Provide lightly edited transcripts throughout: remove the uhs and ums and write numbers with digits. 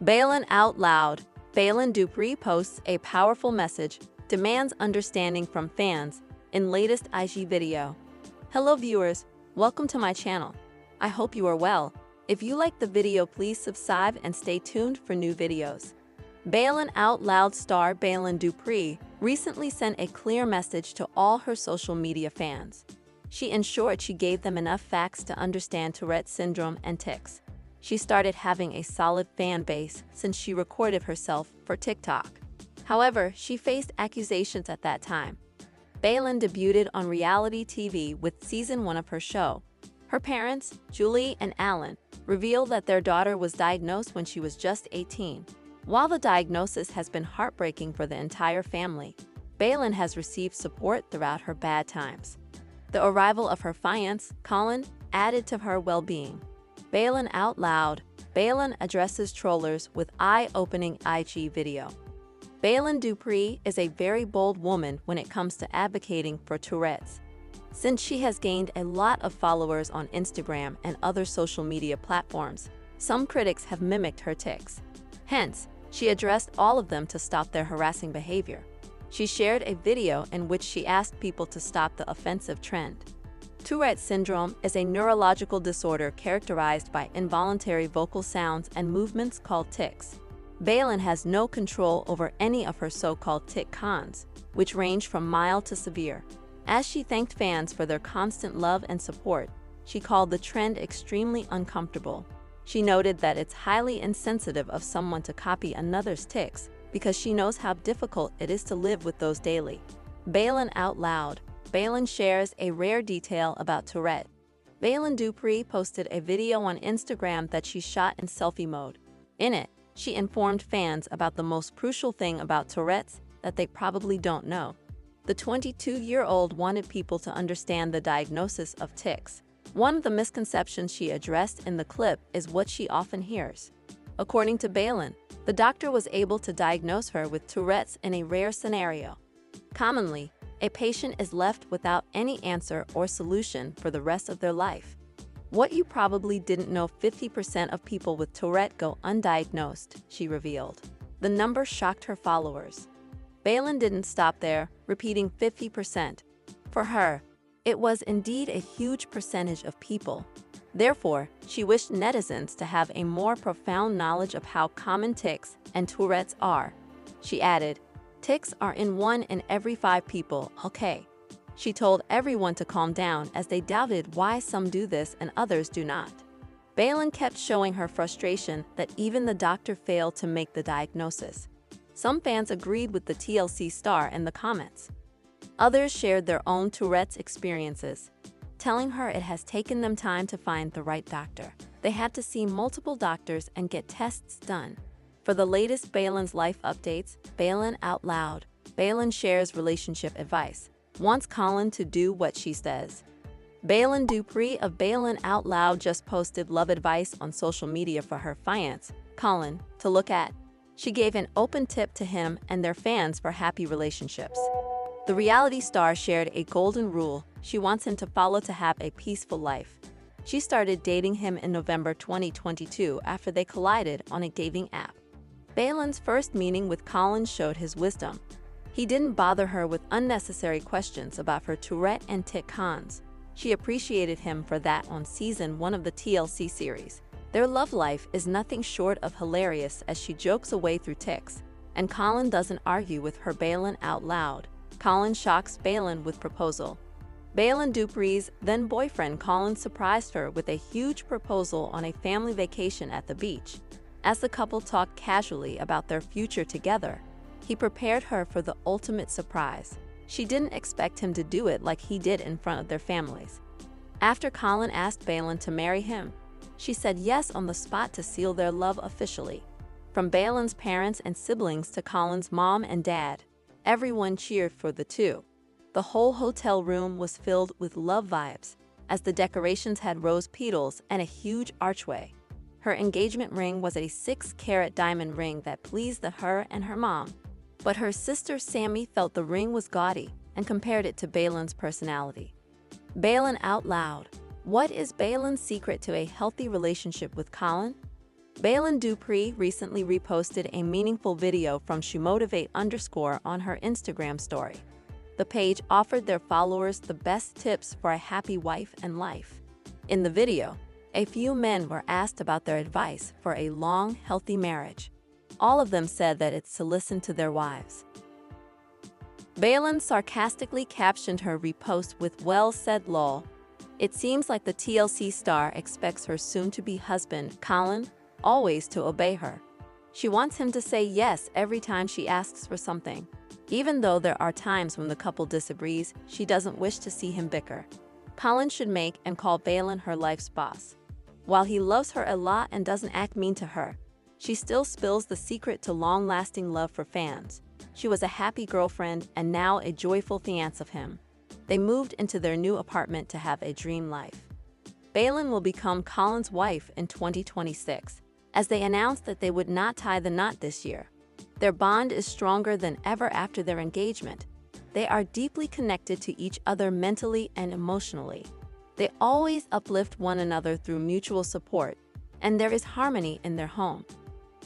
Baylen Out Loud. Baylen Dupree posts a powerful message, demands understanding from fans in latest IG video. Hello viewers, welcome to my channel. I hope you are well. If you like the video, please subscribe and stay tuned for new videos. Baylen Out Loud star Baylen Dupree recently sent a clear message to all her social media fans. She ensured she gave them enough facts to understand Tourette syndrome and tics. She started having a solid fan base since she recorded herself for TikTok. However, she faced accusations at that time. Baylen debuted on reality TV with season 1 of her show. Her parents, Julie and Alan, revealed that their daughter was diagnosed when she was just 18. While the diagnosis has been heartbreaking for the entire family, Baylen has received support throughout her bad times. The arrival of her fiancé, Colin, added to her well-being. Baylen Out Loud. Baylen addresses trollers with eye-opening IG video. Baylen Dupree is a very bold woman when it comes to advocating for Tourette's. Since she has gained a lot of followers on Instagram and other social media platforms, some critics have mimicked her tics. Hence, she addressed all of them to stop their harassing behavior. She shared a video in which she asked people to stop the offensive trend. Tourette syndrome is a neurological disorder characterized by involuntary vocal sounds and movements called tics. Baylen has no control over any of her so-called tic cons, which range from mild to severe. As she thanked fans for their constant love and support, she called the trend extremely uncomfortable. She noted that it's highly insensitive of someone to copy another's tics because she knows how difficult it is to live with those daily. Baylen Out Loud. Baylen shares a rare detail about Tourette. Baylen Dupree posted a video on Instagram that she shot in selfie mode. In it, she informed fans about the most crucial thing about Tourette's that they probably don't know. The 22-year-old wanted people to understand the diagnosis of tics. One of the misconceptions she addressed in the clip is what she often hears. According to Baylen, the doctor was able to diagnose her with Tourette's in a rare scenario. Commonly, a patient is left without any answer or solution for the rest of their life. What you probably didn't know, 50% of people with Tourette go undiagnosed, she revealed. The number shocked her followers. Baylen didn't stop there, repeating 50%. For her, it was indeed a huge percentage of people. Therefore, she wished netizens to have a more profound knowledge of how common tics and Tourette's are. She added, "Tics are in 1 in every 5 people, okay?" She told everyone to calm down as they doubted why some do this and others do not. Baylen kept showing her frustration that even the doctor failed to make the diagnosis. Some fans agreed with the TLC star in the comments. Others shared their own Tourette's experiences, telling her it has taken them time to find the right doctor. They had to see multiple doctors and get tests done. For the latest Baylen's life updates, Baylen Out Loud. Baylen shares relationship advice, wants Colin to do what she says. Baylen Dupree of Baylen Out Loud just posted love advice on social media for her fiancé, Colin, to look at. She gave an open tip to him and their fans for happy relationships. The reality star shared a golden rule she wants him to follow to have a peaceful life. She started dating him in November 2022 after they collided on a dating app. Baylen's first meeting with Colin showed his wisdom. He didn't bother her with unnecessary questions about her Tourette and tic cons. She appreciated him for that on season 1 of the TLC series. Their love life is nothing short of hilarious as she jokes away through tics, and Colin doesn't argue with her. Baylen Out Loud. Colin shocks Baylen with proposal. Baylen Dupree's then boyfriend Colin surprised her with a huge proposal on a family vacation at the beach. As the couple talked casually about their future together, he prepared her for the ultimate surprise. She didn't expect him to do it like he did in front of their families. After Colin asked Baylen to marry him, she said yes on the spot to seal their love officially. From Baylen's parents and siblings to Colin's mom and dad, everyone cheered for the two. The whole hotel room was filled with love vibes, as the decorations had rose petals and a huge archway. Her engagement ring was a 6-carat diamond ring that pleased her and her mom. But her sister Sammy felt the ring was gaudy and compared it to Baylen's personality. Baylen Out Loud. What is Baylen's secret to a healthy relationship with Colin? Baylen Dupree recently reposted a meaningful video from SheMotivate_ on her Instagram story. The page offered their followers the best tips for a happy wife and life. In the video, a few men were asked about their advice for a long, healthy marriage. All of them said that it's to listen to their wives. Baylen sarcastically captioned her repost with "Well said lol." It seems like the TLC star expects her soon-to-be husband, Colin, always to obey her. She wants him to say yes every time she asks for something. Even though there are times when the couple disagrees, she doesn't wish to see him bicker. Colin should make and call Baylen her life's boss. While he loves her a lot and doesn't act mean to her, she still spills the secret to long-lasting love for fans. She was a happy girlfriend and now a joyful fiancée of him. They moved into their new apartment to have a dream life. Baylen will become Colin's wife in 2026, as they announced that they would not tie the knot this year. Their bond is stronger than ever after their engagement. They are deeply connected to each other mentally and emotionally. They always uplift one another through mutual support, and there is harmony in their home.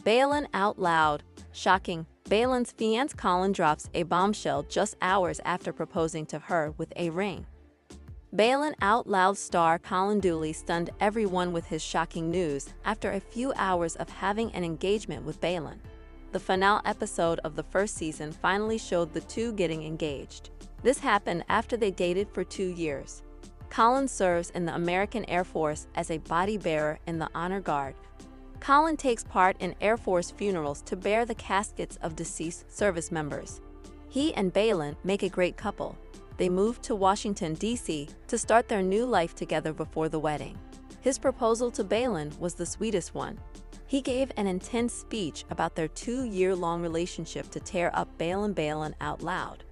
Baylen out loud. Shocking. Baylen's fiancé Colin drops a bombshell just hours after proposing to her with a ring. Baylen Out Loud star Colin Dooley stunned everyone with his shocking news after a few hours of having an engagement with Baylen. The finale episode of the first season finally showed the two getting engaged. This happened after they dated for 2 years. Colin serves in the American Air Force as a body bearer in the Honor Guard. Colin takes part in Air Force funerals to bear the caskets of deceased service members. He and Baylen make a great couple. They moved to Washington, D.C. to start their new life together before the wedding. His proposal to Baylen was the sweetest one. He gave an intense speech about their 2-year-long relationship to tear up Baylen out loud.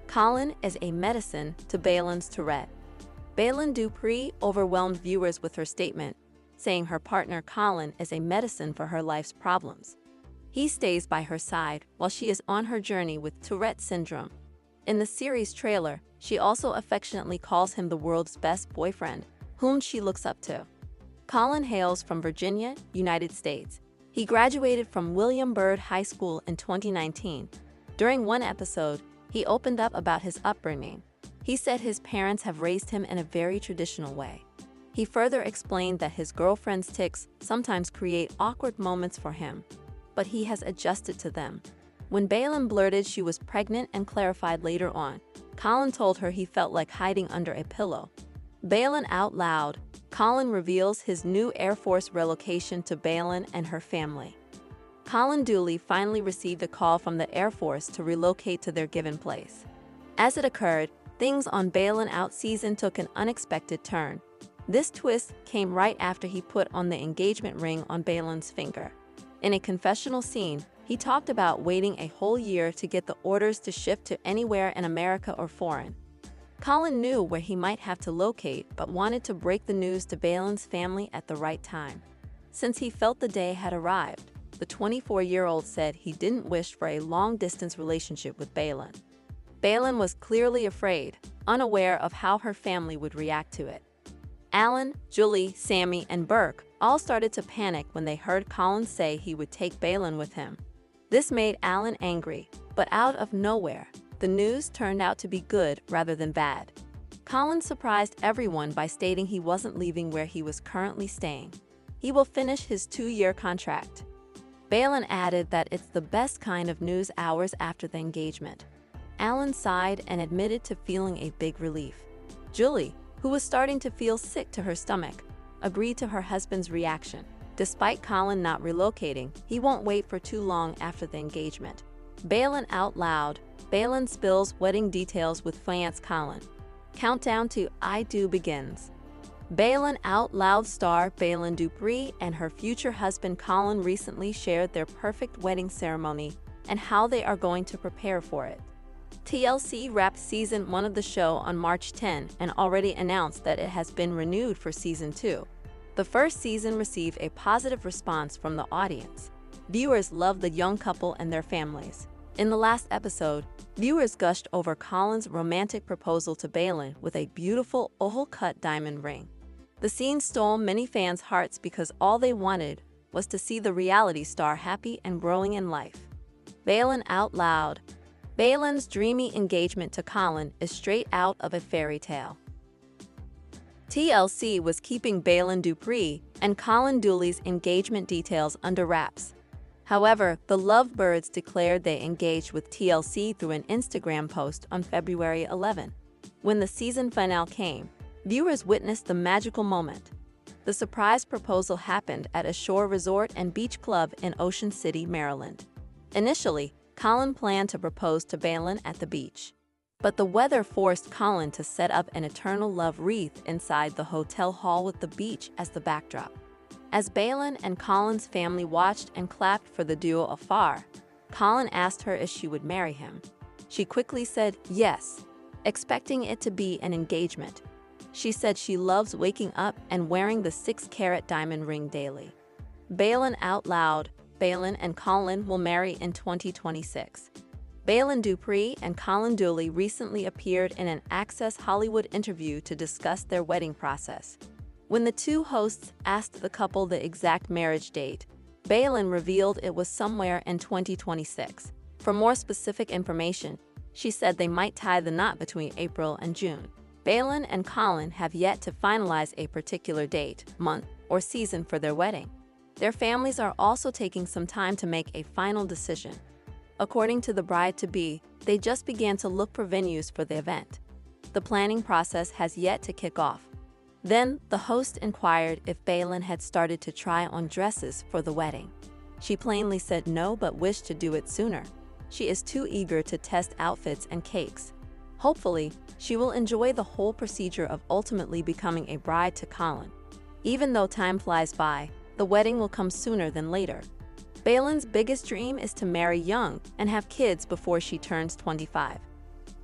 Colin is a medicine to Baylen's Tourette. Baylen Dupree overwhelmed viewers with her statement, saying her partner Colin is a medicine for her life's problems. He stays by her side while she is on her journey with Tourette syndrome. In the series trailer, she also affectionately calls him the world's best boyfriend, whom she looks up to. Colin hails from Virginia, United States. He graduated from William Byrd High School in 2019. During one episode, he opened up about his upbringing. He said his parents have raised him in a very traditional way. He further explained that his girlfriend's tics sometimes create awkward moments for him, but he has adjusted to them. When Baylen blurted she was pregnant and clarified later on, Colin told her he felt like hiding under a pillow. Baylen out loud. Colin reveals his new Air Force relocation to Baylen and her family. Colin Dooley finally received a call from the Air Force to relocate to their given place. As it occurred, things on Baylen Out season took an unexpected turn. This twist came right after he put on the engagement ring on Baylen's finger. In a confessional scene, he talked about waiting a whole year to get the orders to shift to anywhere in America or foreign. Colin knew where he might have to locate but wanted to break the news to Baylen's family at the right time. Since he felt the day had arrived, the 24-year-old said he didn't wish for a long-distance relationship with Baylen. Baylen was clearly afraid, unaware of how her family would react to it. Alan, Julie, Sammy, and Burke all started to panic when they heard Colin say he would take Baylen with him. This made Alan angry, but out of nowhere, the news turned out to be good rather than bad. Colin surprised everyone by stating he wasn't leaving where he was currently staying. He will finish his 2-year contract. Baylen added that it's the best kind of news hours after the engagement. Alan sighed and admitted to feeling a big relief. Julie, who was starting to feel sick to her stomach, agreed to her husband's reaction. Despite Colin not relocating, he won't wait for too long after the engagement. Baylen out loud. Baylen spills wedding details with fiancé Colin. Countdown to I Do begins. Baylen out loud star Baylen Dupree and her future husband Colin recently shared their perfect wedding ceremony and how they are going to prepare for it. TLC wrapped season 1 of the show on March 10 and already announced that it has been renewed for season 2. The first season received a positive response from the audience. Viewers loved the young couple and their families. In the last episode, viewers gushed over Colin's romantic proposal to Baylen with a beautiful oval-cut diamond ring. The scene stole many fans' hearts because all they wanted was to see the reality star happy and growing in life. Baylen Out Loud. Baylen's dreamy engagement to Colin is straight out of a fairy tale. TLC was keeping Baylen Dupree and Colin Dooley's engagement details under wraps. However, the lovebirds declared they engaged with TLC through an Instagram post on February 11. When the season finale came, viewers witnessed the magical moment. The surprise proposal happened at a shore resort and beach club in Ocean City, Maryland. Initially, Colin planned to propose to Baylen at the beach. But the weather forced Colin to set up an eternal love wreath inside the hotel hall with the beach as the backdrop. As Baylen and Colin's family watched and clapped for the duo afar, Colin asked her if she would marry him. She quickly said yes, expecting it to be an engagement. She said she loves waking up and wearing the 6-carat diamond ring daily. Baylen Out Loud. Baylen and Colin will marry in 2026. Baylen Dupree and Colin Dooley recently appeared in an Access Hollywood interview to discuss their wedding process. When the two hosts asked the couple the exact marriage date, Baylen revealed it was somewhere in 2026. For more specific information, she said they might tie the knot between April and June. Baylen and Colin have yet to finalize a particular date, month, or season for their wedding. Their families are also taking some time to make a final decision. According to the bride-to-be, they just began to look for venues for the event. The planning process has yet to kick off. Then, the host inquired if Baylen had started to try on dresses for the wedding. She plainly said no but wished to do it sooner. She is too eager to test outfits and cakes. Hopefully, she will enjoy the whole procedure of ultimately becoming a bride to Colin. Even though time flies by, the wedding will come sooner than later. Baylen's biggest dream is to marry young and have kids before she turns 25.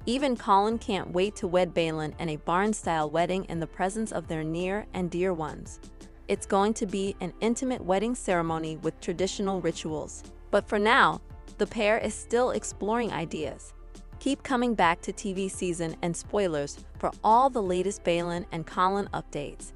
Even Colin can't wait to wed Baylen in a barn-style wedding in the presence of their near and dear ones. It's going to be an intimate wedding ceremony with traditional rituals. But for now, the pair is still exploring ideas. Keep coming back to TV season and spoilers for all the latest Baylen and Colin updates.